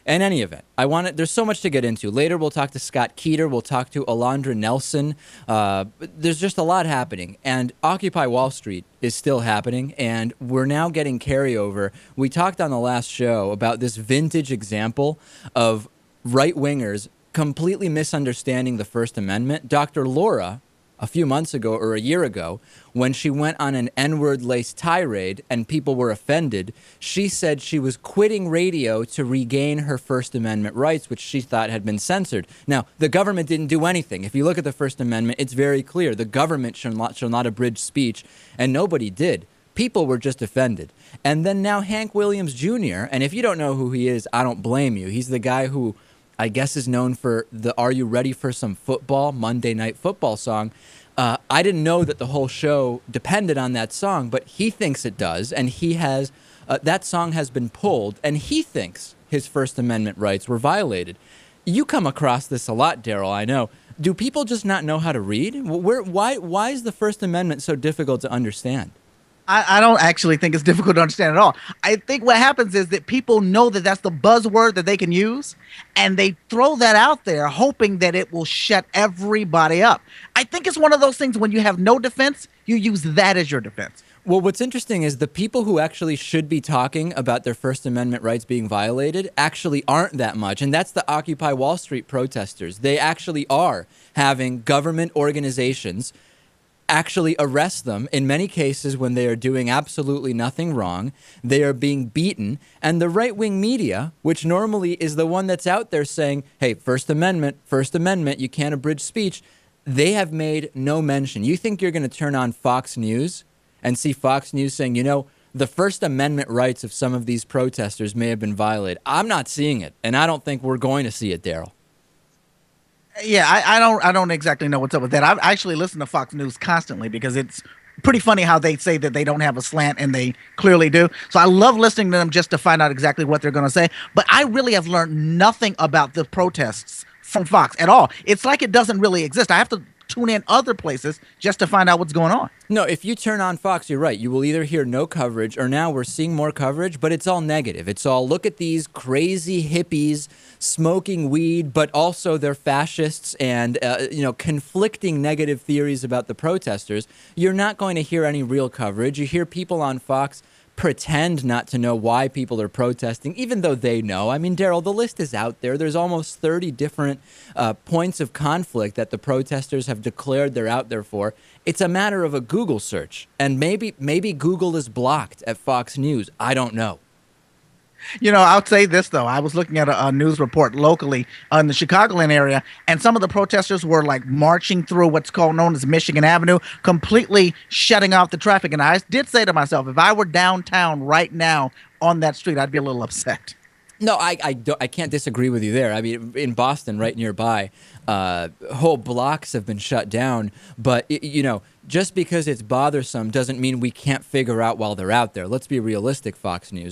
In any event, there's so much to get into. Later, we'll talk to Scott Keeter. We'll talk to Alondra Nelson. There's just a lot happening. And Occupy Wall Street is still happening, and we're now getting carryover. We talked on the last show about this vintage example of right-wingers completely misunderstanding the First Amendment. Dr. Laura, a few months ago or a year ago, when she went on an N-word-laced tirade and people were offended, she said she was quitting radio to regain her First Amendment rights, which she thought had been censored. Now, the government didn't do anything. If you look at the First Amendment, it's very clear. The government shall not abridge speech, and nobody did. People were just offended. And then now Hank Williams Jr., and if you don't know who he is, I don't blame you. He's the guy who I guess is known for the "Are You Ready for Some Football" Monday Night Football song. I didn't know that the whole show depended on that song, but he thinks it does, and he has that song has been pulled, and he thinks his First Amendment rights were violated. You come across this a lot, Darryl, I know. Do people just not know how to read? Why is the First Amendment so difficult to understand? I don't actually think it's difficult to understand at all. I think what happens is that people know that that's the buzzword that they can use, and they throw that out there hoping that it will shut everybody up. I think it's one of those things when you have no defense, you use that as your defense. Well, what's interesting is the people who actually should be talking about their First Amendment rights being violated actually aren't that much, and that's the Occupy Wall Street protesters. They actually are having government organizations actually arrest them in many cases when they are doing absolutely nothing wrong. They are being beaten. And the right-wing media, which normally is the one that's out there saying, hey, First Amendment, you can't abridge speech, they have made no mention. You think you're going to turn on Fox News and see Fox News saying, the First Amendment rights of some of these protesters may have been violated. I'm not seeing it, and I don't think we're going to see it, Darryl. Yeah, I don't exactly know what's up with that. I actually listen to Fox News constantly because it's pretty funny how they say that they don't have a slant, and they clearly do. So I love listening to them just to find out exactly what they're going to say. But I really have learned nothing about the protests from Fox at all. It's like it doesn't really exist. I have to tune in other places just to find out what's going on. No, if you turn on Fox, you're right. You will either hear no coverage, or now we're seeing more coverage, but it's all negative. It's all, look at these crazy hippies smoking weed, but also they're fascists and, conflicting negative theories about the protesters. You're not going to hear any real coverage. You hear people on Fox pretend not to know why people are protesting, even though they know. I mean, Darryl, the list is out there. There's almost 30 different points of conflict that the protesters have declared they're out there for. It's a matter of a Google search, and maybe Google is blocked at Fox News. I don't know. I'll say this, though. I was looking at a news report locally in the Chicagoland area, and some of the protesters were like marching through what's known as Michigan Avenue, completely shutting off the traffic. And I did say to myself, if I were downtown right now on that street, I'd be a little upset. No, I can't disagree with you there. I mean, in Boston, right nearby, whole blocks have been shut down. But, just because it's bothersome doesn't mean we can't figure out while they're out there. Let's be realistic, Fox News.